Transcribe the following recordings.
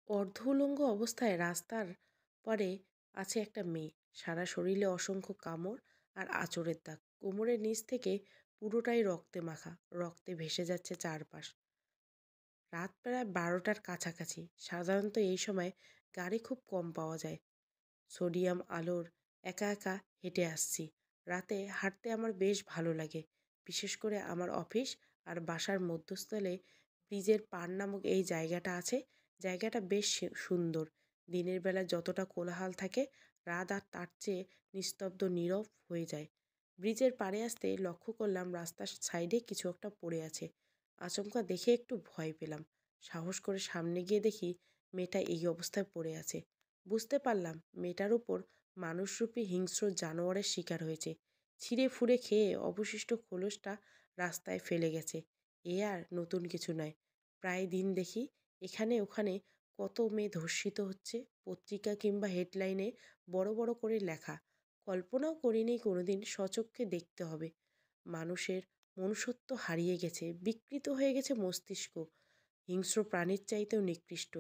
অর্ধ উলঙ্গ অবস্থায় রাস্তার পারে আছে একটা মেয়ে। সারা শরীরে অসংখ্য কামড় আর আঁচড়ের দাগ। কোমরের নিচ থেকে পুরোটাই রক্তে মাখা। রক্তে ভেসে যাচ্ছে চারপাশ। রাত প্রায় 12টার কাছাকাছি। সাধারণত এই সময় গাড়ি খুব কম পাওয়া যায়। সোডিয়াম আলোর একা একা হেঁটে আসছি। রাতে হাঁটতে আমার বেশ ভালো লাগে। বিশেষ করে আমার অফিস আর বাসার মধ্যস্থলে ব্রিজের পাড় নামক এই জায়গাটা আছে। জায়গাটা বেশ সুন্দর। দিনের বেলা যতটা কোলাহল থাকে, রাত আর তার চেয়ে নিস্তব্ধ নীরব হয়ে যায়। ব্রিজের পাড়ে আসতে লক্ষ্য করলাম রাস্তার সাইডে কিছু একটা পড়ে আছে। আচমকা দেখে একটু ভয় পেলাম। সাহস করে সামনে গিয়ে দেখি মেয়েটা এই অবস্থায় পড়ে আছে। বুঝতে পারলাম মেয়েটার উপর মানুষরূপী হিংস্র জানোয়ারের শিকার হয়েছে। ছিঁড়ে ফুঁড়ে খেয়ে অবশিষ্ট খোলসটা রাস্তায় ফেলে গেছে। এ আর নতুন কিছু নয়। প্রায় দিন দেখি এখানে ওখানে কত মেয়ে ধর্ষিত হচ্ছে। পত্রিকা কিংবা হেডলাইনে বড় বড় করে লেখা। কল্পনাও করিনি কোনোদিন স্বচক্ষে দেখতে হবে। মানুষের মনুষ্যত্ব হারিয়ে গেছে, বিকৃত হয়ে গেছে মস্তিষ্ক। হিংস্র প্রাণীর চাইতেও নিকৃষ্ট।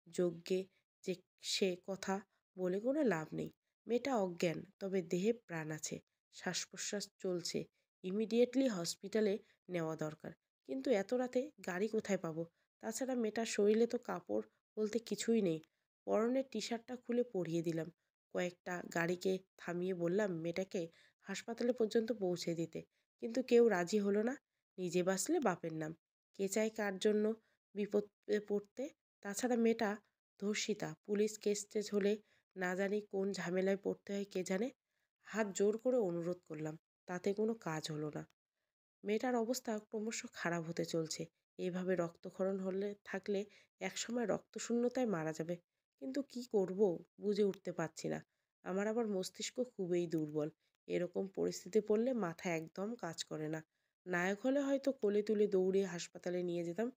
যজ্ঞে যে সে কথা বলে কোনো লাভ নেই। মেয়েটা অজ্ঞান, তবে দেহে প্রাণ আছে। শ্বাস প্রশ্বাস চলছে। ইমিডিয়েটলি হসপিটালে নেওয়া দরকার। কিন্তু এত রাতে গাড়ি কোথায় পাবো? তাছাড়া মেয়েটার শরীরে তো কাপড় বলতে কিছুই নেই। পরনের টি শার্টটা খুলে পরিয়ে দিলাম। কয়েকটা গাড়িকে থামিয়ে বললাম মেয়েটাকে হাসপাতালে পর্যন্ত পৌঁছে দিতে। কিন্তু কেউ রাজি হলো না। নিজে বাঁচলে বাপের নাম। কে চায় কার জন্য বিপদে পড়তে? তাছাড়া মেয়েটা ধর্ষিতা। পুলিশ কেস টেস হলে না জানি কোন ঝামেলায় পড়তে হয় কে জানে। হাত জোর করে অনুরোধ করলাম। তাতে কোনো কাজ হলো না। মেয়েটার অবস্থা ক্রমশ খারাপ হতে চলছে। এভাবে রক্তক্ষরণ হলে থাকলে একসময় রক্তশূন্যতায় মারা যাবে। কিন্তু কি করব বুঝে উঠতে পারছি না। আমার আবার মস্তিষ্ক খুবই দুর্বল। এরকম পরিস্থিতি পড়লে মাথা একদম কাজ করে না। নায়ক হলে হয়তো কোলে তুলে দৌড়ে হাসপাতালে নিয়ে যেতাম।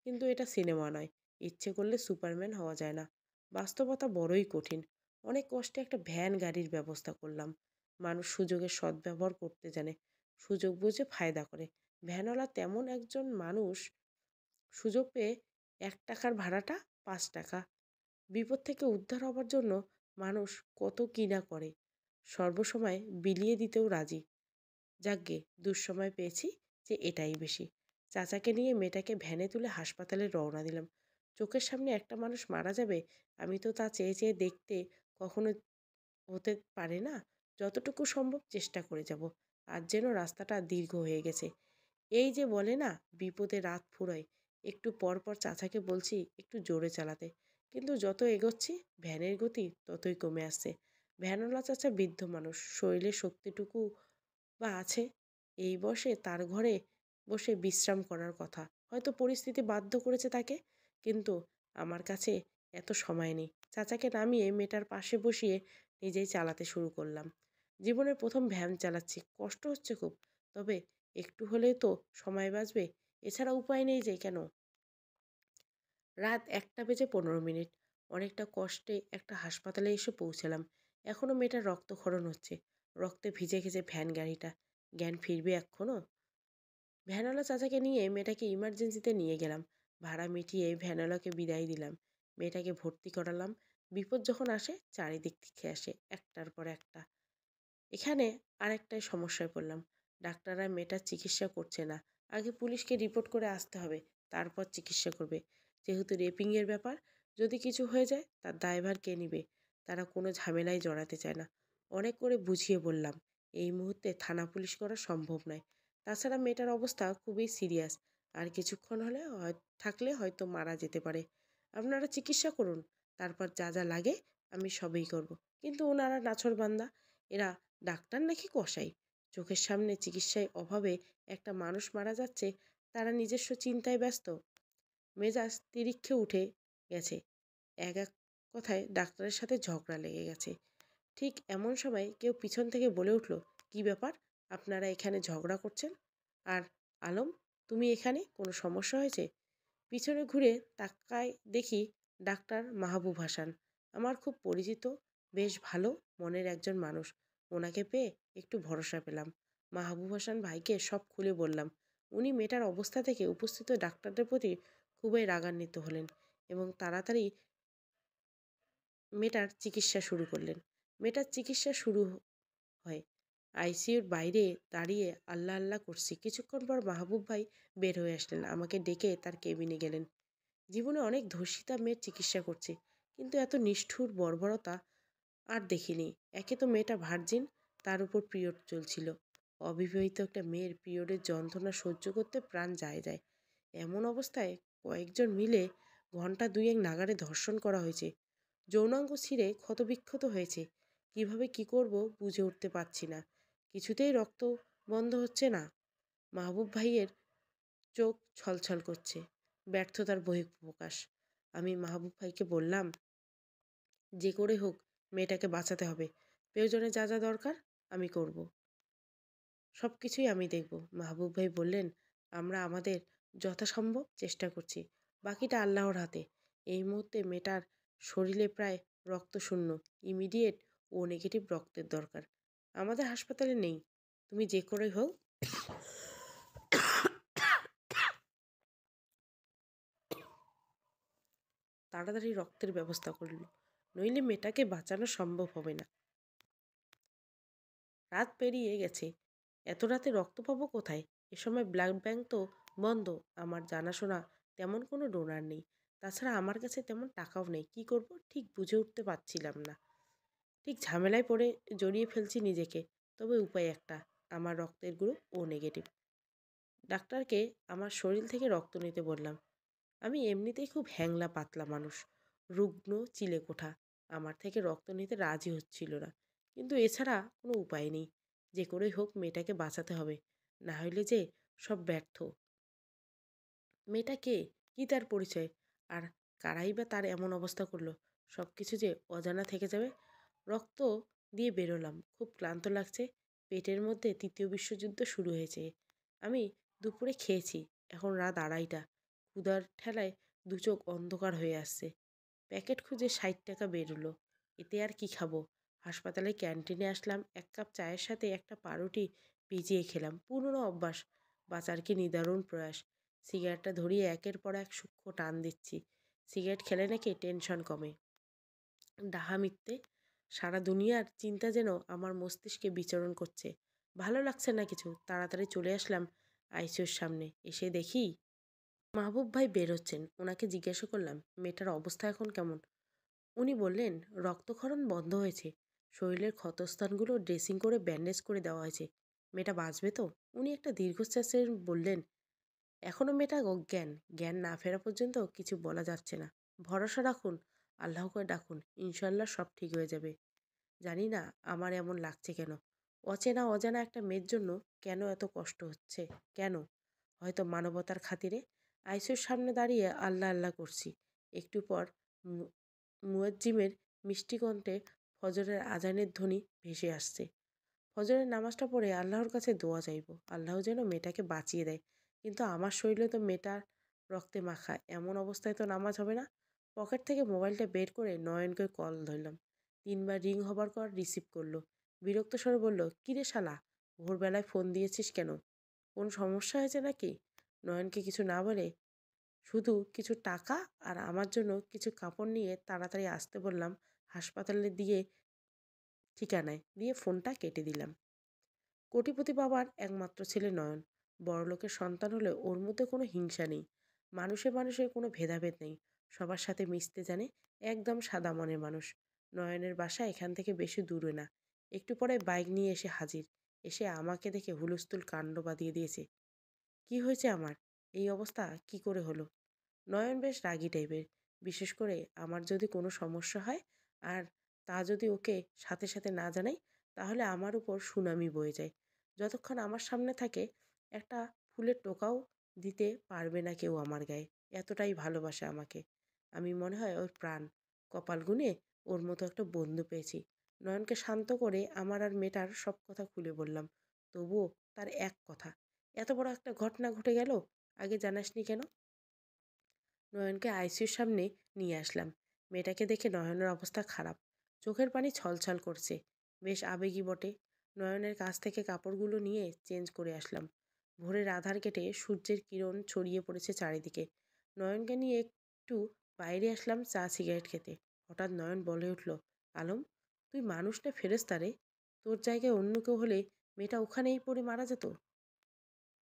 কিন্তু এটা সিনেমা নয়। ইচ্ছে করলে সুপারম্যান হওয়া যায় না। বাস্তবতা বড়ই কঠিন। অনেক কষ্টে একটা ভ্যান গাড়ির ব্যবস্থা করলাম। মানুষ সুযোগের সদ্ব্যবহার করতে জানে, সুযোগ বুঝে ফায়দা করে। ভ্যানওয়ালা তেমন একজন মানুষ। সুযোগ পেয়ে 1 টাকার ভাড়াটা 5 টাকা। বিপদ থেকে উদ্ধার হবার জন্য মানুষ কত কি না করে। সর্বসময় বিলিয়ে দিতেও রাজি। যাকগে, দুঃসময় পেয়েছি যে এটাই বেশি। চাচাকে নিয়ে মেয়েটাকে ভ্যানে তুলে হাসপাতালে রওনা দিলাম। চোখের সামনে একটা মানুষ মারা যাবে, আমি তো তা চেয়ে চেয়ে দেখতে কখনো হতে পারে না। যতটুকু সম্ভব চেষ্টা করে যাব। আজ যেন রাস্তাটা দীর্ঘ হয়ে গেছে। এই যে বলে না, বিপদে রাত ফুরোয়। একটু পর পর চাচাকে বলছি একটু জোরে চালাতে। কিন্তু যত এগোচ্ছি ভ্যানের গতি ততই কমে আসছে। ভ্যানওয়ালা চাচা বৃদ্ধ মানুষ, শরীরের শক্তিটুকু বা আছে। এই বয়সে তার ঘরে বসে বিশ্রাম করার কথা। হয়তো পরিস্থিতি বাধ্য করেছে তাকে। কিন্তু আমার কাছে এত সময় নেই। চাচাকে নামিয়ে মেয়েটার পাশে বসিয়ে নিজেই চালাতে শুরু করলাম। জীবনের প্রথম ভ্যান চালাচ্ছি, কষ্ট হচ্ছে খুব। তবে একটু হলেও তো সময় বাঁচবে। এছাড়া উপায় নেই যে কেন। রাত 1টা বেজে 15 মিনিট। অনেকটা কষ্টে একটা হাসপাতালে এসে পৌঁছালাম। এখনো মেয়েটার রক্তক্ষরণ হচ্ছে। রক্তে ভিজে গেছে ভ্যান গাড়িটা। জ্ঞান ফিরবে এক্ষুনো? ভ্যানওয়ালা চাচাকে নিয়ে মেয়েটাকে ইমার্জেন্সিতে নিয়ে গেলাম। ভাড়া মিটিয়ে ভ্যানওয়ালাকে বিদায় দিলাম। মেয়েটাকে ভর্তি করালাম। বিপদ যখন আসে চারিদিক থেকে আসে, একটার পর একটা। এখানে আরেকটাই সমস্যায় পড়লাম। ডাক্তাররা মেয়েটার চিকিৎসা করছে না। আগে পুলিশকে রিপোর্ট করে আসতে হবে, তারপর চিকিৎসা করবে। যেহেতু রেপিংয়ের ব্যাপার, যদি কিছু হয়ে যায় তার দায়ভার কে নিবে? তারা কোনো ঝামেলায় জড়াতে চায় না। অনেক করে বুঝিয়ে বললাম এই মুহূর্তে থানা পুলিশ করা সম্ভব নয়। তাছাড়া মেয়েটার অবস্থা খুবই সিরিয়াস। আর কিছুক্ষণ হলে থাকলে হয়তো মারা যেতে পারে। আপনারা চিকিৎসা করুন, তারপর যা যা লাগে আমি সবই করব। কিন্তু ওনারা নাছোড়বান্দা। এরা ডাক্তার নাকি কসাই? চোখের সামনে চিকিৎসায় অভাবে একটা মানুষ মারা যাচ্ছে, তারা নিজস্ব চিন্তায় ব্যস্ত। মেজাজ তিরিক্ষে উঠে গেছে। এক এক কথায় ডাক্তারের সাথে ঝগড়া লেগে গেছে। ঠিক এমন সময় কেউ পিছন থেকে বলে উঠল, কি ব্যাপার, আপনারা এখানে ঝগড়া করছেন? আর আলম, তুমি এখানে, কোনো সমস্যা হয়েছে? পিছনে ঘুরে তাকায় দেখি ডাক্তার মাহবুব হাসান। আমার খুব পরিচিত, বেশ ভালো মনের একজন মানুষ। ওনাকে পেয়ে একটু ভরসা পেলাম। মাহবুব হাসান ভাইকে সব খুলে বললাম। উনি মেয়েটার অবস্থা থেকে উপস্থিত ডাক্তারদের প্রতি খুবই রাগান্বিত হলেন এবং তাড়াতাড়ি মেয়েটার চিকিৎসা শুরু করলেন। মেয়েটার চিকিৎসা শুরু হয়। আইসিইউর বাইরে দাঁড়িয়ে আল্লাহ আল্লাহ করছি। কিছুক্ষণ পর মাহবুব ভাই বের হয়ে আসলেন। আমাকে ডেকে তার কেবিনে গেলেন। জীবনে অনেক ধর্ষিতা মেয়ের চিকিৎসা করছি, কিন্তু এত নিষ্ঠুর বর্বরতা আর দেখিনি। একে তো মেয়েটা ভার্জিন, তার উপর পিরিয়ড চলছিল। অবিবাহিত একটা মেয়ের পিরিয়ডের যন্ত্রণা সহ্য করতে প্রাণ যায়। এমন অবস্থায় কয়েকজন মিলে ঘন্টা দুয়েক নাগাড়ে ধর্ষণ করা হয়েছে। যৌনাঙ্গ ছিঁড়ে ক্ষতবিক্ষত হয়েছে। কিভাবে কি করব বুঝে উঠতে পারছি না। কিছুতেই রক্ত বন্ধ হচ্ছে না। মাহবুব ভাইয়ের চোখ ছলছল করছে। ব্যর্থতার বহিঃপ্রকাশ। আমি মাহবুব ভাইকে বললাম, যে করে হোক মেয়েটাকে বাঁচাতে হবে। প্রয়োজনে যা যা দরকার আমি করব। সব কিছুই আমি দেখব। মাহবুব ভাই বললেন, আমরা আমাদের যথাসম্ভব চেষ্টা করছি। বাকিটা আল্লাহর হাতে। এই মুহূর্তে মেয়েটার শরীরে প্রায় রক্তশূন্য। ইমিডিয়েট ও নেগেটিভ রক্তের দরকার। আমাদের হাসপাতালে নেই। তুমি যে করে হোক তাড়াতাড়ি রক্তের ব্যবস্থা করল, নইলে মেয়েটাকে বাঁচানো সম্ভব হবে না। রাত পেরিয়ে গেছে। এত রাতে রক্ত পাবো কোথায়? এ সময় ব্লাড ব্যাংক তো বন্ধ। আমার জানাশোনা তেমন কোনো ডোনার নেই। তাছাড়া আমার কাছে তেমন টাকাও নেই। কি করব ঠিক বুঝে উঠতে পারছিলাম না। ঠিক ঝামেলায় পড়ে জড়িয়ে ফেলছি নিজেকে। তবে উপায় একটা, আমার রক্তের গ্রুপ ও নেগেটিভ। ডাক্তারকে আমার শরীর থেকে রক্ত নিতে বললাম। আমি এমনিতেই খুব হ্যাংলা পাতলা মানুষ, রুগ্ন চিলেকোঠা। আমার থেকে রক্ত নিতে রাজি হচ্ছিল না, কিন্তু এছাড়া কোনো উপায় নেই। যে করেই হোক মেয়েটাকে বাঁচাতে হবে, না হইলে যে সব ব্যর্থ। মেয়েটা কে, কি তার পরিচয়, আর কারাই বা তার এমন অবস্থা করলো? সব কিছু যে অজানা থেকে যাবে। রক্ত দিয়ে বেরোলাম, খুব ক্লান্ত লাগছে। পেটের মধ্যে তৃতীয় বিশ্বযুদ্ধ শুরু হয়েছে। আমি দুপুরে খেয়েছি, এখন রাত 2:30। ক্ষুধার ঠেলায় দু চোখ অন্ধকার হয়ে আসছে। প্যাকেট খুঁজে 60 টাকা বেরোলো। এতে আর কি খাবো? হাসপাতালে ক্যান্টিনে আসলাম, 1 কাপ চায়ের সাথে একটা পাউরুটি ভিজিয়ে খেলাম। পুরনো অভ্যাস, বাঁচার কি নিদারুণ প্রয়াস। সিগারেটটা ধরিয়ে একের পর এক সূক্ষ্ম টান দিচ্ছি। সিগারেট খেলে নাকি টেনশন কমে। ডাহা মিথ্যে। সারা দুনিয়ার চিন্তা যেন আমার মস্তিষ্কে বিচরণ করছে। ভালো লাগছে না কিছু। তাড়াতাড়ি চলে আসলাম আইসিইউর সামনে। এসে দেখি মাহবুব ভাই বেরোচ্ছেন। ওনাকে জিজ্ঞাসা করলাম, মেয়েটার অবস্থা এখন কেমন? উনি বললেন, রক্তক্ষরণ বন্ধ হয়েছে। শরীরের ক্ষতস্থানগুলো ড্রেসিং করে ব্যান্ডেজ করে দেওয়া হয়েছে। মেয়েটা বাঁচবে তো? উনি একটা দীর্ঘশ্বাসে বললেন, এখনো মেয়েটা অজ্ঞান। জ্ঞান না ফেরা পর্যন্ত কিছু বলা যাচ্ছে না। ভরসা রাখুন, আল্লাহকে ডাকুন, ইনশাল্লাহ সব ঠিক হয়ে যাবে। জানি না আমার এমন লাগছে কেন। অচেনা অজানা একটা মেয়ের জন্য কেন এত কষ্ট হচ্ছে? কেন? হয়তো মানবতার খাতিরে। আইসিইউর সামনে দাঁড়িয়ে আল্লাহ আল্লাহ করছি। একটু পর মুয়াজ্জিমের মিষ্টি কণ্ঠে ফজরের আজানের ধ্বনি ভেসে আসছে। ফজরের নামাজটা পড়ে আল্লাহর কাছে দোয়া চাইব, আল্লাহ যেন মেয়েটাকে বাঁচিয়ে দেয়। কিন্তু আমার শরীরে তো মেয়েটার রক্তে মাখা, এমন অবস্থায় তো নামাজ হবে না। পকেট থেকে মোবাইলটা বের করে নয়নকে কল ধরলাম। 3বার রিং হবার পর রিসিভ করলো। বিরক্ত স্বরে বলল, কিরে শালা, ভোরবেলায় ফোন দিয়েছিস কেন? কোন সমস্যা হয়েছে নাকি? নয়নকে কিছু না বলে শুধু কিছু টাকা আর আমার জন্য কিছু কাপড় নিয়ে তাড়াতাড়ি আসতে বললাম। হাসপাতালে দিয়ে ঠিকানায় দিয়ে ফোনটা কেটে দিলাম। কোটিপতি বাবার একমাত্র ছেলে নয়ন। বড়লোকের সন্তান হলে ওর মধ্যে কোনো হিংসা নেই। মানুষে মানুষের কোনো ভেদাভেদ নেই। সবার সাথে মিশতে জানে। একদম সাদা মনের মানুষ। নয়নের বাসা এখান থেকে বেশি দূরে না। একটু পরে বাইক নিয়ে এসে হাজির। এসে আমাকে দেখে হুলস্থুল কাণ্ড বাঁধিয়ে দিয়েছে। কি হয়েছে আমার? এই অবস্থা কি করে হলো? নয়ন বেশ রাগী টাইপের। বিশেষ করে আমার যদি কোনো সমস্যা হয় আর তা যদি ওকে সাথে সাথে না জানাই, তাহলে আমার উপর সুনামি বয়ে যায়। যতক্ষণ আমার সামনে থাকে একটা ফুলের টোকাও দিতে পারবে না কেউ আমার গায়ে। এতটাই ভালোবাসে আমাকে। আমি মনে হয় ওর প্রাণ। কপাল গুনে ওর মতো একটা বন্ধু পেয়েছি। নয়নকে শান্ত করে আমার আর মেয়েটার সব কথা খুলে বললাম। তবুও তার এক কথা, এত বড় একটা ঘটনা ঘটে গেল, আগে জানাসনি কেন? নয়নকে আইসিইউর সামনে নিয়ে আসলাম। মেয়েটাকে দেখে নয়নের অবস্থা খারাপ। চোখের পানি ছলছল করছে। বেশ আবেগী বটে। নয়নের কাছ থেকে কাপড়গুলো নিয়ে চেঞ্জ করে আসলাম। ভোরের আধার কেটে সূর্যের কিরণ ছড়িয়ে পড়েছে চারিদিকে। নয়নকে নিয়ে একটু বাইরে আসলাম চা সিগারেট খেতে। হঠাৎ নয়ন বলে উঠল, আলম, তুই মানুষ না ফেরেশতা রে? তোর জায়গায় অন্য কেউ হলে মেয়েটা ওখানেই পড়ে মারা যেত।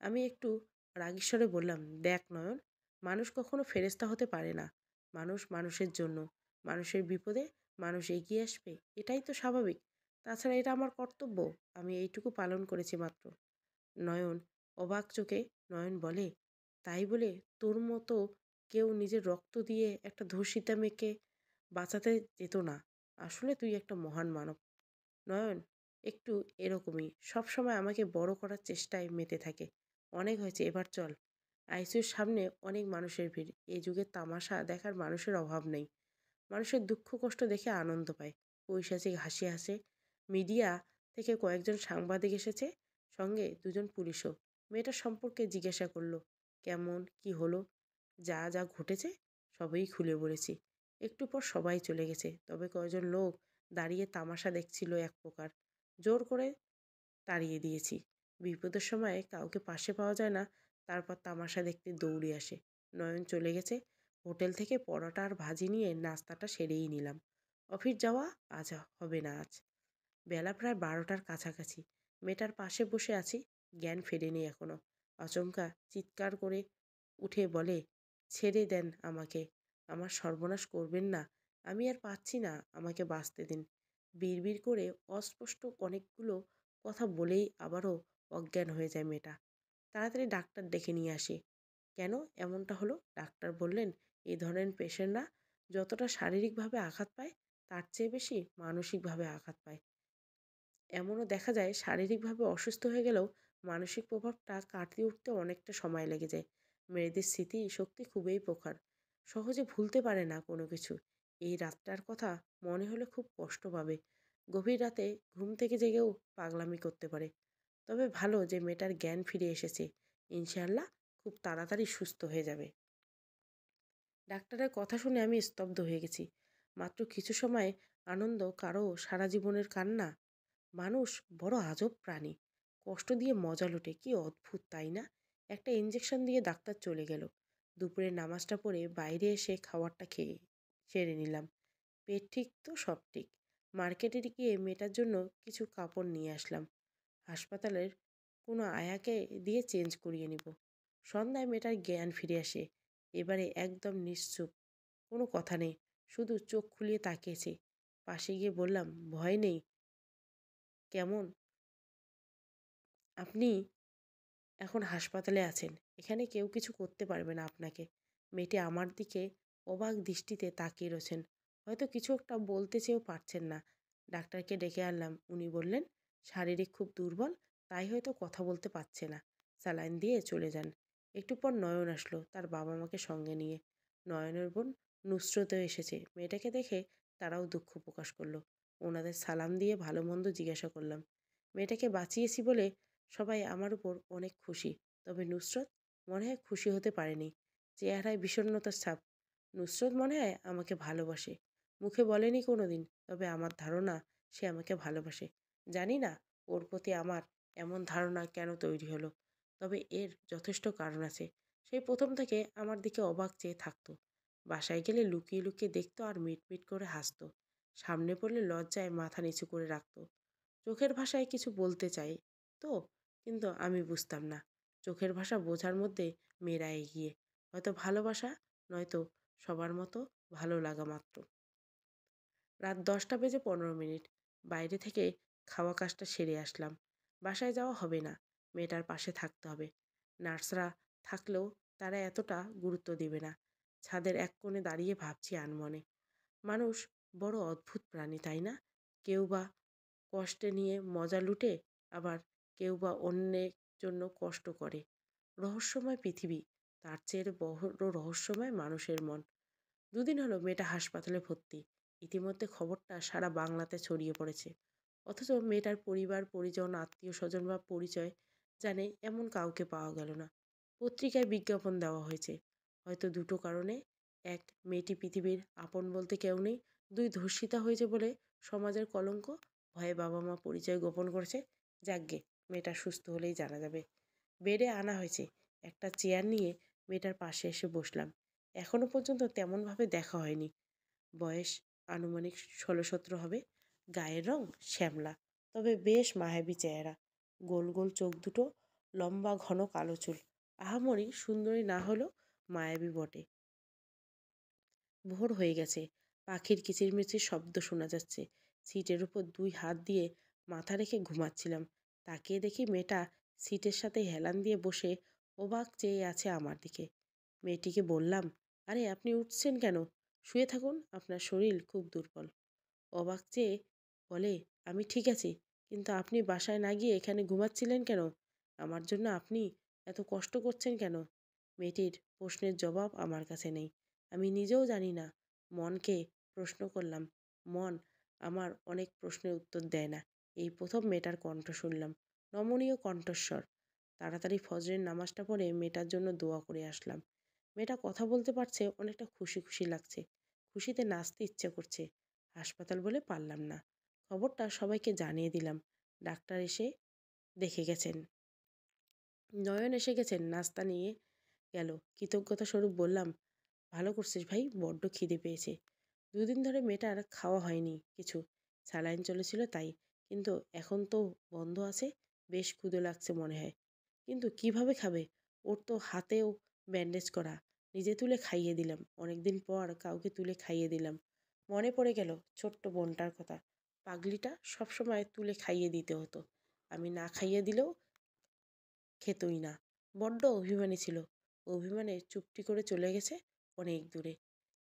আমি একটু রাগীস্বরে বললাম, দেখ নয়ন, মানুষ কখনো ফেরেশতা হতে পারে না। মানুষ মানুষের জন্য, মানুষের বিপদে মানুষ এগিয়ে আসবে, এটাই তো স্বাভাবিক। তাছাড়া এটা আমার কর্তব্য, আমি এইটুকু পালন করেছি মাত্র। নয়ন অবাক চোখে নয়ন বলে, তাই বলে তোর মতো কেউ নিজের রক্ত দিয়ে একটা ধর্ষিতা মেয়েকে বাঁচাতে যেত না? আসলে তুই একটা মহান মানব। নয়ন একটু এরকমই, সবসময় আমাকে বড় করার চেষ্টায় মেতে থাকে। অনেক হয়েছে, এবার চল। আইসিইউর সামনে অনেক মানুষের ভিড়, এই যুগে তামাশা দেখার মানুষের অভাব নেই। মানুষের দুঃখ কষ্ট দেখে আনন্দ পায়, পৈশাচিক হাসি হাসে। মিডিয়া থেকে কয়েকজন সাংবাদিক এসেছে, সঙ্গে দুজন পুলিশও। মেয়েটার সম্পর্কে জিজ্ঞাসা করলো, কেমন কি হলো। যা যা ঘটেছে সবই খুলে বলেছি। একটু পর সবাই চলে গেছে, তবে কয়েকজন লোক দাঁড়িয়ে তামাশা দেখছিল এক প্রকার। জোর করে তাড়িয়ে দিয়েছি। বিপদের সময় কাউকে পাশে পাওয়া যায় না, তারপর তামাশা দেখতে দৌড়ে আসে। নয়ন চলে গেছে। হোটেল থেকে পরোটা আর ভাজি নিয়ে নাস্তাটা সেরেই নিলাম। অফিস যাওয়া আজ হবে না আজ। বেলা প্রায় 12টার কাছাকাছি। মেয়েটার পাশে বসে আছি, জ্ঞান ফেরেনি এখনো। আচমকা চিৎকার করে উঠে বলে, ছেড়ে দেন আমাকে, আমার সর্বনাশ করবেন না, আমি আর পাচ্ছি না, আমাকে বাঁচতে দিন। বিড়বিড় করে অস্পষ্ট অনেকগুলো কথা বলেই আবারও অজ্ঞান হয়ে যায় মেয়েটা। তাড়াতাড়ি ডাক্তার ডেকে নিয়ে আসি। কেন এমনটা হলো? ডাক্তার বললেন, এই ধরনের পেশেন্টরা যতটা শারীরিকভাবে আঘাত পায়, তার চেয়ে বেশি মানসিকভাবে আঘাত পায়। এমনও দেখা যায় শারীরিকভাবে অসুস্থ হয়ে গেলেও মানসিক প্রভাবটা কাটিয়ে উঠতে অনেকটা সময় লেগে যায়। মেয়েদের স্মৃতি শক্তি খুবই প্রখর, সহজে ভুলতে পারে না কোনো কিছু। এই রাতটার কথা মনে হলে খুব কষ্ট পাবে। গভীর রাতে ঘুম থেকে জেগেও পাগলামি করতে পারে। তবে ভালো যে মেয়েটার জ্ঞান ফিরে এসেছে, ইনশাআল্লাহ খুব তাড়াতাড়ি সুস্থ হয়ে যাবে। ডাক্তারের কথা শুনে আমি স্তব্ধ হয়ে গেছি। মাত্র কিছু সময় আনন্দ, কারো সারা জীবনের কান্না। মানুষ বড় আজব প্রাণী, কষ্ট দিয়ে মজা লুটে, কি অদ্ভুত তাই না? একটা ইঞ্জেকশন দিয়ে ডাক্তার চলে গেল। দুপুরে নামাজটা পড়ে বাইরে এসে খাবারটা খেয়ে সেরে নিলাম। পেট ঠিক তো সব ঠিক। মার্কেটে গিয়ে মেয়েটার জন্য কিছু কাপড় নিয়ে আসলাম। হাসপাতালের কোনো আয়াকে দিয়ে চেঞ্জ করিয়ে নিব। সন্ধ্যায় মেয়েটার জ্ঞান ফিরে আসে। এবারে একদম নিশ্চুপ, কোনো কথা নেই, শুধু চোখ খুলিয়ে তাকিয়েছে। পাশে গিয়ে বললাম, ভয় নেই, কেমন আপনি এখন হাসপাতালে আছেন, এখানে কেউ কিছু করতে পারবে না আপনাকে। মেয়েটি আমার দিকে অবাক দৃষ্টিতে তাকিয়ে রয়েছেন, হয়তো কিছু একটা বলতে চেয়েও পারছেন না। ডাক্তারকে ডেকে আনলাম, উনি বললেন শারীরিক খুব দুর্বল, তাই হয়তো কথা বলতে পারছে না, স্যালাইন দিয়ে চলে যান। একটু পর নয়ন আসলো তার বাবা মাকে সঙ্গে নিয়ে। নয়নের বোন নুসরতও এসেছে। মেয়েটাকে দেখে তারাও দুঃখ প্রকাশ করলো। ওনাদের সালাম দিয়ে ভালো মন্দ জিজ্ঞাসা করলাম। মেয়েটাকে বাঁচিয়েছি বলে সবাই আমার উপর অনেক খুশি, তবে নুসরত মনে হয় খুশি হতে পারেনি। চেহারায় বিষণ্ণতার ছাপ। নুসরত মনে হয় আমাকে ভালোবাসে, মুখে বলেনি কোনো দিন, তবে আমার ধারণা সে আমাকে ভালোবাসে। জানি না ওর প্রতি আমার এমন ধারণা কেন তৈরি হলো, তবে এর যথেষ্ট কারণ আছে। সেই প্রথম থেকে আমার দিকে অবাক চেয়ে থাকতো। বাসায় গেলে লুকিয়ে লুকিয়ে দেখতো আর মিটমিট করে হাসতো। সামনে পড়লে লজ্জায় মাথা নিচু করে রাখতো। চোখের ভাষায় কিছু বলতে চাই তো, কিন্তু আমি বুঝতাম না। চোখের ভাষা বোঝার মধ্যে মেয়েরা এগিয়ে, হয়তো ভালোবাসা, নয়তো সবার মতো ভালো লাগা মাত্র। রাত 10টা বেজে 15 মিনিট। বাইরে থেকে খাওয়া কাজটা সেরে আসলাম। বাসায় যাওয়া হবে না, মেয়েটার পাশে থাকতে হবে। নার্সরা থাকলেও তারা এতটা গুরুত্ব দেবে না। ছাদের এক কোণে দাঁড়িয়ে ভাবছি আনমনে, মানুষ বড় অদ্ভুত প্রাণী তাই না? কেউ বা কষ্টে নিয়ে মজা লুটে, আবার কেউ বা অন্যের জন্য কষ্ট করে। রহস্যময় পৃথিবী, তার চেয়ে বড় রহস্যময় মানুষের মন। দুদিন হলো মেয়েটা হাসপাতালে ভর্তি। ইতিমধ্যে খবরটা সারা বাংলাতে ছড়িয়ে পড়েছে। অথচ মেয়েটার পরিবার পরিজন আত্মীয় স্বজন বা পরিচয় জানে এমন কাউকে পাওয়া গেল না। পত্রিকায় বিজ্ঞাপন দেওয়া হয়েছে, হয়তো দুটো কারণে। এক, মেয়েটি পৃথিবীর আপন বলতে কেউ নেই। দুই, ধর্ষিতা হয়েছে বলে সমাজের কলঙ্ক, ভয়ে বাবা মা পরিচয় গোপন করেছে। যাকগে, মেয়েটা সুস্থ হলেই জানা যাবে। বেডে আনা হয়েছে। একটা চেয়ার নিয়ে মেয়েটার পাশে এসে বসলাম। এখনো পর্যন্ত তেমনভাবে দেখা হয়নি। বয়স আনুমানিক 16-17 হবে। গায়ের রং শ্যামলা, তবে বেশ মায়াবী চেহারা। গোল গোল চোখ দুটো, লম্বা ঘন কালো চুল। আহামরি সুন্দরী না হলেও মায়াবী বটে। ভোর হয়ে গেছে। পাখির কিচিরমিচির শব্দ শোনা যাচ্ছে। সিটের উপর 2 হাত দিয়ে মাথা রেখে ঘুমাচ্ছিলাম। তাকিয়ে দেখি মেয়েটা সিটের সাথে হেলান দিয়ে বসে অবাক চেয়ে আছে আমার দিকে। মেয়েটিকে বললাম, আরে আপনি উঠছেন কেন? শুয়ে থাকুন, আপনার শরীর খুব দুর্বল। অবাক চেয়ে বলে, আমি ঠিক আছি, কিন্তু আপনি বাসায় না গিয়ে এখানে ঘুমাচ্ছিলেন কেন? আমার জন্য আপনি এত কষ্ট করছেন কেন? মেয়েটির প্রশ্নের জবাব আমার কাছে নেই। আমি নিজেও জানি না। মনকে প্রশ্ন করলাম। মন আমার অনেক প্রশ্নের উত্তর দেয় না। এই প্রথম মেয়েটার কণ্ঠ শুনলাম, নমনীয় কণ্ঠস্বর। তাড়াতাড়ি ফজরের নামাজটা পড়ে মেয়েটার জন্য দোয়া করে আসলাম। মেয়েটা কথা বলতে পারছে, অনেকটা খুশি খুশি লাগছে। খুশিতে নাচতে ইচ্ছে করছে। হাসপাতাল বলে পারলাম না। খবরটা সবাইকে জানিয়ে দিলাম। ডাক্তার এসে দেখে গেছেন। নয়ন এসে গেছেন, নাস্তা নিয়ে গেল। কৃতজ্ঞতা স্বরূপ বললাম, ভালো করছিস ভাই, বড্ড খিদে পেয়েছে। 2 দিন ধরে মেয়েটার খাওয়া হয়নি কিছু। স্যালাইন চলেছিল তাই। কিন্তু এখন তো বন্ধ আছে। বেশ ক্ষুধা লাগছে মনে হয়। কিন্তু কিভাবে খাবে? ওর তো হাতেও ব্যান্ডেজ করা। নিজে তুলে খাইয়ে দিলাম। অনেকদিন পর কাউকে তুলে খাইয়ে দিলাম। মনে পড়ে গেল ছোট্ট বোনটার কথা। পাগলিটা সবসময় তুলে খাইয়ে দিতে হতো। আমি না খাইয়ে দিলেও খেতই না। বড্ড অভিমানী ছিল। অভিমানে চুপটি করে চলে গেছে অনেক দূরে।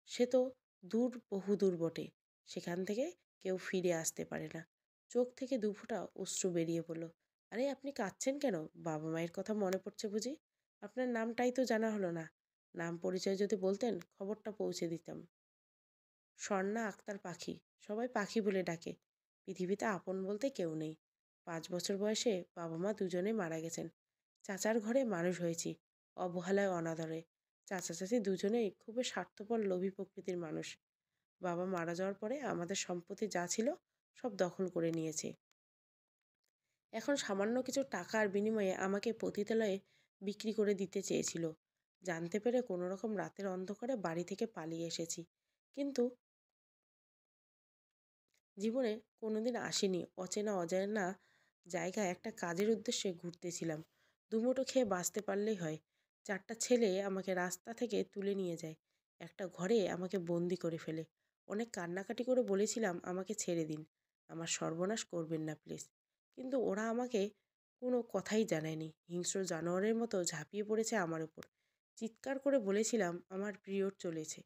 সে তো দূর, বহু দূর বটে। সেখান থেকে কেউ ফিরে আসতে পারে না। চোখ থেকে 2 ফোঁটা অশ্রু বেরিয়ে পড়ল। আরে আপনি কাঁদছেন কেন? বাবা মায়ের কথা মনে পড়ছে বুঝি? আপনার নামটাই তো জানা হলো না। নাম পরিচয় যদি বলতেন, খবরটা পৌঁছে দিতাম। স্বর্ণা আক্তার পাখি। সবাই পাখি বলে ডাকে। পৃথিবীতে আপন বলতে কেউ নেই। 5 বছর বয়সে বাবা মা দুজনেই মারা গেছেন। চাচার ঘরে মানুষ হয়েছি, অবহেলায় অনাদরে। চাচা চাচি দুজনেই খুবই স্বার্থপর লোভী প্রকৃতির মানুষ। বাবা মারা যাওয়ার পরে আমাদের সম্পত্তি যা ছিল সব দখল করে নিয়েছে। এখন সামান্য কিছু টাকার বিনিময়ে আমাকে পতিতালয়ে বিক্রি করে দিতে চেয়েছিল। জানতে পেরে কোনো রকম রাতের অন্ধকারে বাড়ি থেকে পালিয়ে এসেছি। কিন্তু জীবনে কোনোদিন আসিনি। অচেনা অজানা জায়গায় একটা কাজের উদ্দেশ্যে ঘুরতেছিলাম। দুমুঠো খেয়ে বাঁচতে পারলেই হয়। 4টা ছেলে আমাকে রাস্তা থেকে তুলে নিয়ে যায়। একটা ঘরে আমাকে বন্দি করে ফেলে। অনেক কান্নাকাটি করে বলেছিলাম আমাকে ছেড়ে দিন। আমার সর্বনাশ করবেন না প্লিজ। কিন্তু ওরা আমাকে কোনো কথাই জানায়নি। হিংস্র জানোয়ারের মতো ঝাঁপিয়ে পড়েছে আমার উপর। চিৎকার করে বলেছিলাম আমার পিরিয়ড চলেছে।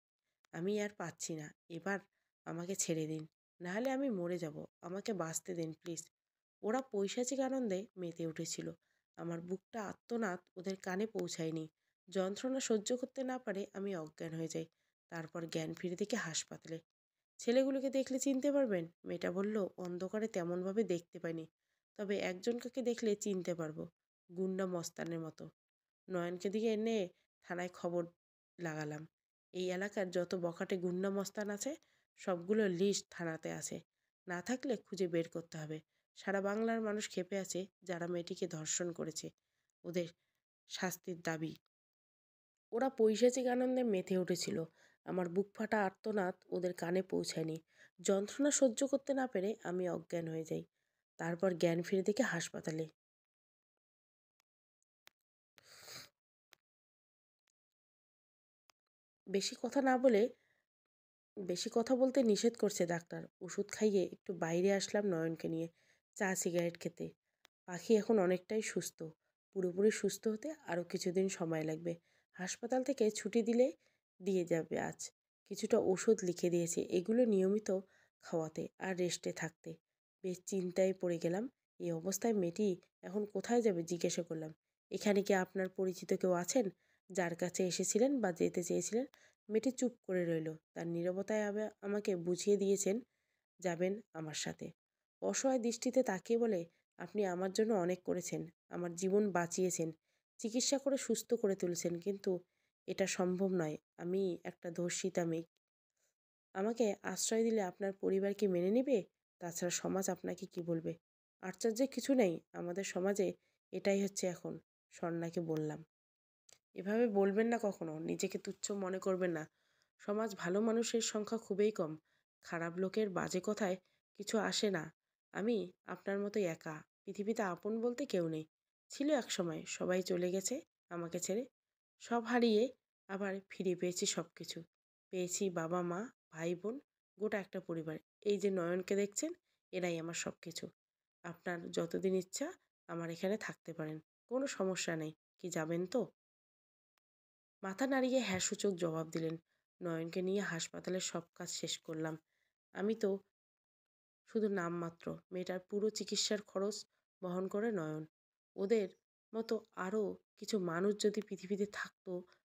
আমি আর পাচ্ছি না। এবার আমাকে ছেড়ে দিন। নাহলে আমি মরে যাব। আমাকে বাঁচতে দিন প্লিজ। ওরা পৈশাচিক আনন্দে মেতে উঠেছিল। আমার বুকটা আর্তনাদ ওদের কানে পৌঁছায়নি। যন্ত্রণা সহ্য করতে না পারে আমি অজ্ঞান হয়ে যাই। তারপর জ্ঞান ফিরে দেখি হাসপাতালে। ছেলেগুলোকে দেখলে চিনতে পারবেন? মেয়েটা বলল, অন্ধকারে তেমনভাবে দেখতে পাইনি, তবে একজনকে দেখলে চিনতে পারবো। গুন্ডা মস্তানের মতো। নয়নকে দিকে এনে থানায় খবর লাগালাম। এই এলাকার যত বখাটে গুন্ডা মস্তান আছে সবগুলোর লিস্ট থানাতে আছে। না থাকলে খুঁজে বের করতে হবে। সারা বাংলার মানুষ ক্ষেপে আছে যারা মেয়েটিকে ধর্ষণ করেছে। ওদের শাস্তির দাবি। ওরা পৈশাচিক আনন্দে মেতে উঠেছিল। আমার বুক ফাটা আর্তনাদ ওদের কানে পৌঁছায়নি। যন্ত্রণা সহ্য করতে না পেরে আমি অজ্ঞান হয়ে যাই। তারপর জ্ঞান ফিরে দেখে হাসপাতালে। বেশি কথা না বলে বেশি কথা বলতে নিষেধ করছে ডাক্তার। ওষুধ খাইয়ে একটু বাইরে আসলাম নয়নকে নিয়ে চা সিগারেট খেতে। পাখি এখন অনেকটাই সুস্থ। পুরোপুরি সুস্থ হতে আরও কিছুদিন সময় লাগবে। হাসপাতাল থেকে ছুটি দিলে দিয়ে যাবে আজ। কিছুটা ওষুধ লিখে দিয়েছে, এগুলো নিয়মিত খাওয়াতে আর রেস্টে থাকতে। বেশ চিন্তায় পড়ে গেলাম। এই অবস্থায় মেয়েটি এখন কোথায় যাবে জিজ্ঞাসা করলাম। এখানে কি আপনার পরিচিত কেউ আছেন যার কাছে এসেছিলেন বা যেতে চেয়েছিলেন? মেয়েটি চুপ করে রইল। তার নীরবতায় আমাকে বুঝিয়ে দিয়েছেন যাবেন আমার সাথে। অসহায় দৃষ্টিতে তাকিয়ে বলে, আপনি আমার জন্য অনেক করেছেন। আমার জীবন বাঁচিয়েছেন। চিকিৎসা করে সুস্থ করে তুলেছেন। কিন্তু এটা সম্ভব নয়। আমি একটা ধর্ষিতা মেয়ে। আমাকে আশ্রয় দিলে আপনার পরিবার কি মেনে নেবে? তাছাড়া সমাজ আপনাকে কি বলবে? আশ্চর্যের কিছু নেই। আমাদের সমাজে এটাই হচ্ছে এখন। স্বর্ণাকে বললাম। এভাবে বলবেন না কখনো। নিজেকে তুচ্ছ মনে করবেন না। সমাজ ভালো মানুষের সংখ্যা খুবই কম। খারাপ লোকের বাজে কথায় কিছু আসে না। আমি আপনার মতো একা। পৃথিবীতে আপন বলতে কেউ নেই। ছিল একসময়, সবাই চলে গেছে আমাকে ছেড়ে। সব হারিয়ে আবার ফিরে পেয়েছি সব কিছু। পেয়েছি বাবা মা, ভাই বোন, গোটা একটা পরিবার। এই যে নয়নকে দেখছেন, এরাই আমার সব কিছু। আপনার যতদিন ইচ্ছা আমার এখানে থাকতে পারেন, কোনো সমস্যা নেই। কি যাবেন তো? মাথা নাড়িয়ে হ্যাঁ সূচক জবাব দিলেন। নয়নকে নিয়ে হাসপাতালের সব কাজ শেষ করলাম। আমি তো শুধু নামমাত্র। মেয়েটার পুরো চিকিৎসার খরচ বহন করে নয়ন। ওদের মতো আরও কিছু মানুষ যদি পৃথিবীতে থাকতো,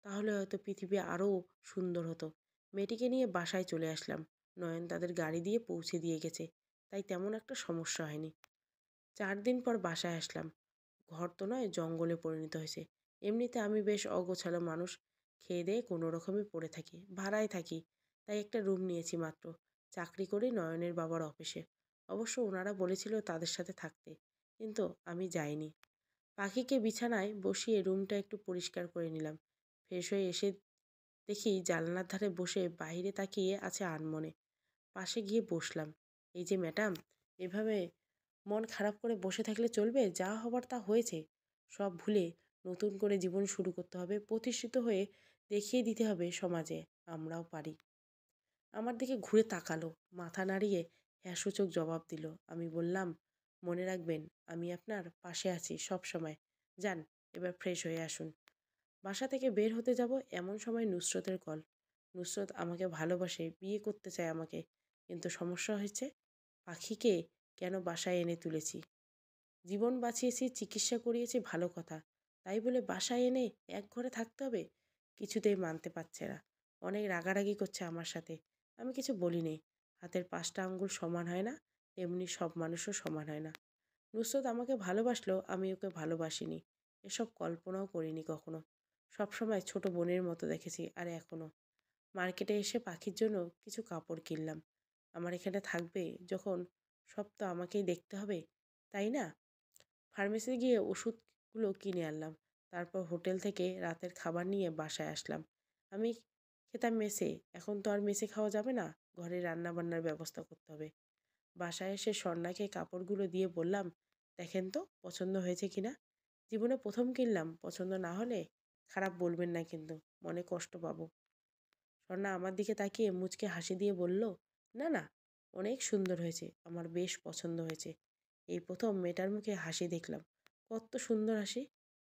তাহলে হয়তো পৃথিবী আরও সুন্দর হতো। মেয়েটিকে নিয়ে বাসায় চলে আসলাম। নয়ন তাদের গাড়ি দিয়ে পৌঁছে দিয়ে গেছে, তাই তেমন একটা সমস্যা হয়নি। ৪ দিন পর বাসায় আসলাম। ঘর তো নয়, জঙ্গলে পরিণত হয়েছে। এমনিতে আমি বেশ অগোছালো মানুষ। খেয়ে দেয়ে কোনো রকমে পড়ে থাকি, ভাড়ায় থাকি। তাই একটা রুম নিয়েছি মাত্র। চাকরি করি নয়নের বাবার অফিসে। অবশ্য ওনারা বলেছিল তাদের সাথে থাকতে, কিন্তু আমি যাইনি। পাখিকে বিছানায় বসিয়ে রুমটা একটু পরিষ্কার করে নিলাম। ফ্রেশ হয়ে এসে দেখি জানলার ধারে বসে বাইরে তাকিয়ে আছে আনমনে। পাশে গিয়ে বসলাম। এই যে ম্যাডাম, এভাবে মন খারাপ করে বসে থাকলে চলবে? যা হবার তা হয়েছে। সব ভুলে নতুন করে জীবন শুরু করতে হবে। প্রতিষ্ঠিত হয়ে দেখিয়ে দিতে হবে সমাজে আমরাও পারি। আমার দিকে ঘুরে তাকালো, মাথা নাড়িয়ে হ্যাঁ সূচক জবাব দিল। আমি বললাম, মনে রাখবেন আমি আপনার পাশে আছি সব সময়। যান, এবার ফ্রেশ হয়ে আসুন। বাসা থেকে বের হতে যাব এমন সময় নুসরতের কল। নুসরত আমাকে ভালোবাসে, বিয়ে করতে চায় আমাকে। কিন্তু সমস্যা হয়েছে, পাখিকে কেন বাসায় এনে তুলেছি। জীবন বাঁচিয়েছি, চিকিৎসা করিয়েছি, ভালো কথা। তাই বলে বাসায় এনে এক ঘরে থাকতে হবে? কিছুতেই মানতে পারছে না। অনেক রাগারাগি করছে আমার সাথে। আমি কিছু বলিনি। হাতের ৫টা আঙ্গুল সমান হয় না, তেমনি সব মানুষও সমান হয় না। নুসরত আমাকে ভালোবাসলেও আমি ওকে ভালোবাসিনি। এসব কল্পনাও করিনি কখনো। সবসময় ছোট বোনের মতো দেখেছি। আর এখনো মার্কেটে এসে পাখির জন্য কিছু কাপড় কিনলাম। আমার এখানে থাকবে যখন, সব তো আমাকেই দেখতে হবে, তাই না? ফার্মেসি গিয়ে ওষুধগুলো কিনে আনলাম। তারপর হোটেল থেকে রাতের খাবার নিয়ে বাসায় আসলাম। আমি খেতাম মেসে, এখন তো আর মেসে খাওয়া যাবে না। ঘরে রান্না বান্নার ব্যবস্থা করতে হবে। বাসায় এসে স্বর্ণাকে কাপড়গুলো দিয়ে বললাম, দেখেন তো পছন্দ হয়েছে কিনা। জীবনে প্রথম কিনলাম, পছন্দ না হলে খারাপ বলবেন না কিন্তু, মনে কষ্ট পাবো। স্বর্ণা আমার দিকে তাকিয়ে মুচকে হাসি দিয়ে বলল, না না, অনেক সুন্দর হয়েছে, আমার বেশ পছন্দ হয়েছে। এই প্রথম মেয়েটার মুখে হাসি দেখলাম। কত সুন্দর হাসি।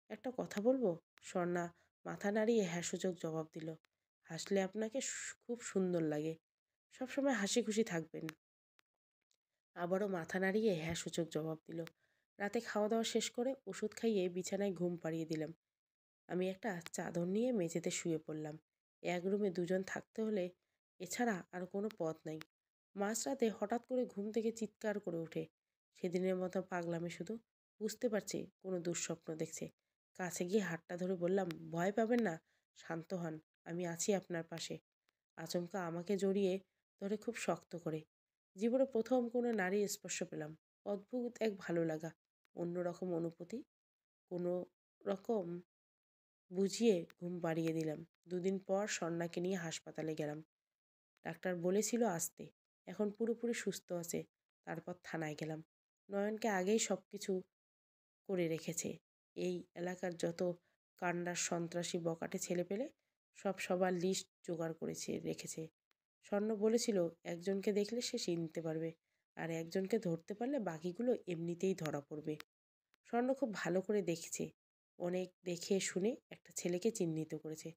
একটা কথা বলবো? স্বর্ণা মাথা নাড়িয়ে হ্যাঁ সূচক জবাব দিল। হাসলে আপনাকে খুব সুন্দর লাগে। সবসময় হাসি খুশি থাকবেন। আবারও মাথা নাড়িয়ে হ্যাঁ সূচক জবাব দিল। রাতে খাওয়া দাওয়া শেষ করে ওষুধ খাইয়ে বিছানায় ঘুম পাড়িয়ে দিলাম। আমি একটা চাদর নিয়ে মেঝেতে শুয়ে পড়লাম। এক রুমে দুজন থাকতে হলে এছাড়া আর কোনো পথ নাই। মাঝরাতে হঠাৎ করে ঘুম থেকে চিৎকার করে ওঠে। সেদিনের মতো পাগলামি শুধু। বুঝতে পারছি কোনো দুঃস্বপ্ন দেখছে। কাছে গিয়ে হাতটা ধরে বললাম, ভয় পাবেন না, শান্ত হন, আমি আছি আপনার পাশে। আচমকা আমাকে জড়িয়ে ধরে খুব শক্ত করে। জীবনে প্রথম কোনো নারীর স্পর্শ পেলাম। অদ্ভুত এক ভালো লাগা, অন্যরকম অনুভূতি। কোনো রকম বুঝিয়ে ঘুম পাড়িয়ে দিলাম। ২ দিন পর স্বর্ণাকে নিয়ে হাসপাতালে গেলাম। ডাক্তার বলেছিল আসতে। এখন পুরোপুরি সুস্থ আছে। তারপর থানায় গেলাম। নয়নকে আগেই সব কিছু করে রেখেছে। এই এলাকার যত কাণ্ডার সন্ত্রাসী বখাটে ছেলেপেলে সব সবার লিস্ট জোগাড় করেছে রেখেছে। স্বর্ণ বলেছিল একজনকে দেখলে সে চিনতে পারবে, আর একজনকে ধরতে পারলে বাকিগুলো এমনিতেই ধরা পড়বে। স্বর্ণ খুব ভালো করে দেখেছে। অনেক দেখে শুনে একটা ছেলেকে চিহ্নিত করেছে।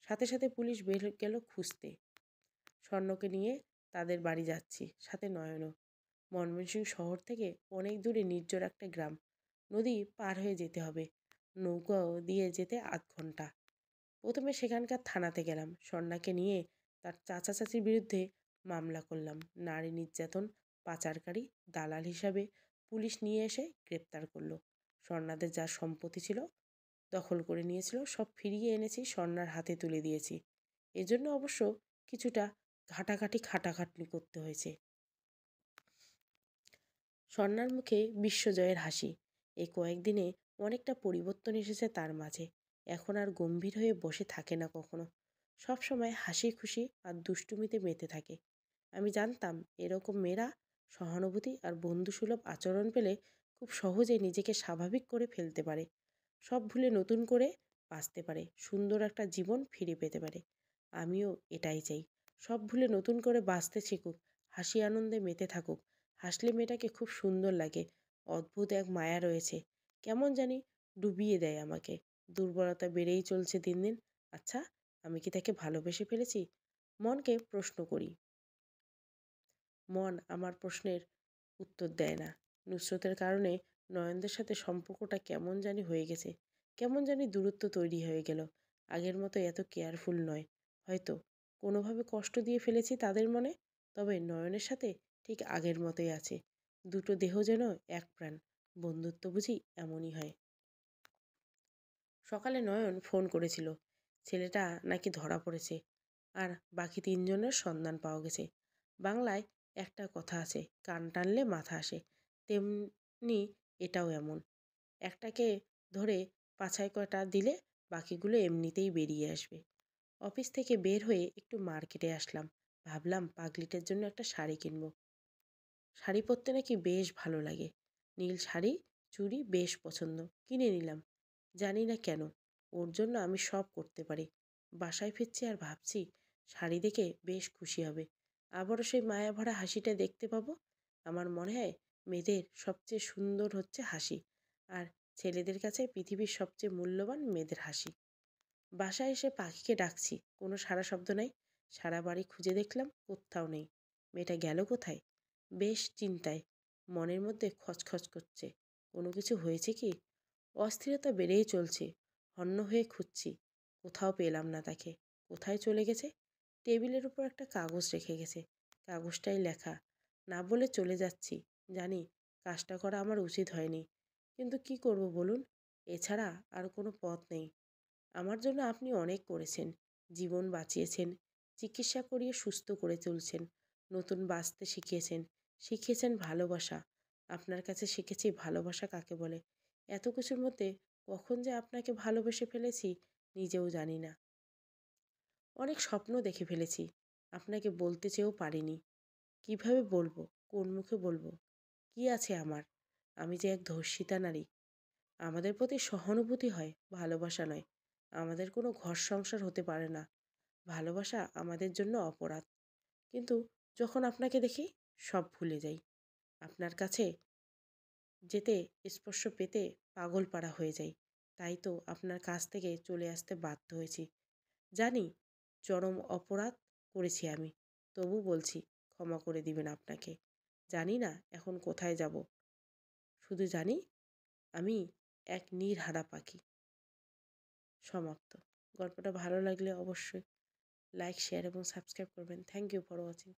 সাথে সাথে পুলিশ বের গেল খুঁজতে। স্বর্ণকে নিয়ে তাদের বাড়ি যাচ্ছি, সাথে নয়নও। ময়মনসিংহ শহর থেকে অনেক দূরে নির্জন একটা গ্রাম। নদী পার হয়ে যেতে হবে। নৌকাও দিয়ে যেতে আধ ঘন্টা। প্রথমে সেখানকার থানাতে গেলাম। স্বর্ণাকে নিয়ে তার চাচা চাচির বিরুদ্ধে মামলা করলাম। নারী নির্যাতন, পাচারকারী, দালাল হিসাবে পুলিশ নিয়ে এসে গ্রেপ্তার করলো। স্বর্ণাদের যা সম্পত্তি ছিল দখল করে নিয়েছিল, সব ফিরিয়ে এনেছি, স্বর্ণার হাতে তুলে দিয়েছি। এজন্য অবশ্য কিছুটা খাটাখাটনি করতে হয়েছে। স্বর্ণার মুখে বিশ্বজয়ের হাসি। এই কয়েকদিনে অনেকটা পরিবর্তন এসেছে তার মাঝে। এখন আর গম্ভীর হয়ে বসে থাকে না কখনো। সব সময় হাসি খুশি আর দুষ্টুমিতে মেতে থাকে। আমি জানতাম এরকম মেয়েরা সহানুভূতি আর বন্ধুসুলভ আচরণ পেলে খুব সহজে নিজেকে স্বাভাবিক করে ফেলতে পারে, সব ভুলে নতুন করে বাঁচতে পারে, সুন্দর একটা জীবন ফিরে পেতে পারে। আমিও এটাই চাই। সব ভুলে নতুন করে বাঁচতে শিখুক, হাসি আনন্দে মেতে থাকুক। হাসলে মেয়েটাকে খুব সুন্দর লাগে। অদ্ভুত এক মায়া রয়েছে, কেমন জানি ডুবিয়ে দেয় আমাকে। দুর্বলতা বেড়েই চলছে দিন দিন। আচ্ছা, আমি কি তাকে ভালোবেসে ফেলেছি? মনকে প্রশ্ন করি। মন আমার প্রশ্নের উত্তর দেয় না। নুসরতের কারণে নয়নদের সাথে সম্পর্কটা কেমন জানি হয়ে গেছে। কেমন জানি দূরত্ব তৈরি হয়ে গেল। আগের মতো এত কেয়ারফুল নয়। হয়তো কোনোভাবে কষ্ট দিয়ে ফেলেছি তাদের মনে। তবে নয়নের সাথে ঠিক আগের মতোই আছে। দুটো দেহ যেন এক প্রাণ। বন্ধুত্ব বুঝি এমনই হয়। সকালে নয়ন ফোন করেছিল। ছেলেটা নাকি ধরা পড়েছে আর বাকি তিনজনের সন্ধান পাওয়া গেছে। বাংলায় একটা কথা আছে, কান টানলে মাথা আসে। তেমনি এটাও এমন। একটাকে ধরে পাছায় কয়টা দিলে বাকিগুলো এমনিতেই বেরিয়ে আসবে। অফিস থেকে বের হয়ে একটু মার্কেটে আসলাম। ভাবলাম পাগলিটার জন্য একটা শাড়ি কিনবো। শাড়ি পরতে নাকি বেশ ভালো লাগে। নীল শাড়ি, চুড়ি বেশ পছন্দ। কিনে নিলাম। জানি না কেন, ওর জন্য আমি সব করতে পারি। বাসায় ফিরছি আর ভাবছি শাড়ি দেখে বেশ খুশি হবে। আবারও সেই মায়াভরা হাসিটা দেখতে পাবো। আমার মনে হয় মেয়েদের সবচেয়ে সুন্দর হচ্ছে হাসি, আর ছেলেদের কাছে পৃথিবীর সবচেয়ে মূল্যবান মেয়েদের হাসি। বাসায় এসে পাখিকে ডাকছি, কোনো সাড়া শব্দ নাই। সারা বাড়ি খুঁজে দেখলাম, কোথাও নেই। মেয়েটা গেল কোথায়? বেশ চিন্তায়। মনের মধ্যে খচখচ করছে। কোনো কিছু হয়েছে কি? অস্থিরতা বেড়েই চলছে। হন্য হয়ে খুঁজছি। কোথাও পেলাম না তাকে। কোথায় চলে গেছে? টেবিলের উপর একটা কাগজ রেখে গেছে। কাগজটাই লেখা, না বলে চলে যাচ্ছি। জানি কাজটা করা আমার উচিত হয়নি, কিন্তু কি করব বলুন? এছাড়া আর কোনো পথ নেই। আমার জন্য আপনি অনেক করেছেন। জীবন বাঁচিয়েছেন, চিকিৎসা করিয়ে সুস্থ করে তুলছেন, নতুন বাঁচতে শিখিয়েছেন, শিখিয়েছেন ভালোবাসা। আপনার কাছে শিখেছি ভালোবাসা কাকে বলে। এত কিছুর মধ্যে কখন যে আপনাকে ভালোবেসে ফেলেছি নিজেও জানি না। অনেক স্বপ্ন দেখে ফেলেছি, আপনাকে বলতে চেয়েও পারিনি। কিভাবে বলবো? কোন মুখে বলবো? কি আছে আমার? আমি যে এক ধর্ষিতা নারী। আমাদের প্রতি সহানুভূতি হয়, ভালোবাসা নয়। আমাদের কোনো ঘর সংসার হতে পারে না। ভালোবাসা আমাদের জন্য অপরাধ। কিন্তু যখন আপনাকে দেখি সব ভুলে যাই। আপনার কাছে যেতে, স্পর্শ পেতে পাগল পাড়া হয়ে যাই। তাই তো আপনার কাছ থেকে চলে আসতে বাধ্য হয়েছি। জানি চরম অপরাধ করেছি আমি। তবু বলছি ক্ষমা করে দিবেন আপনাকে। জানি না এখন কোথায় যাব। শুধু জানি আমি এক নির্হারা পাখি। সমাপ্ত। গল্পটা ভালো লাগলে অবশ্যই লাইক, শেয়ার এবং সাবস্ক্রাইব করবেন। Thank you for watching.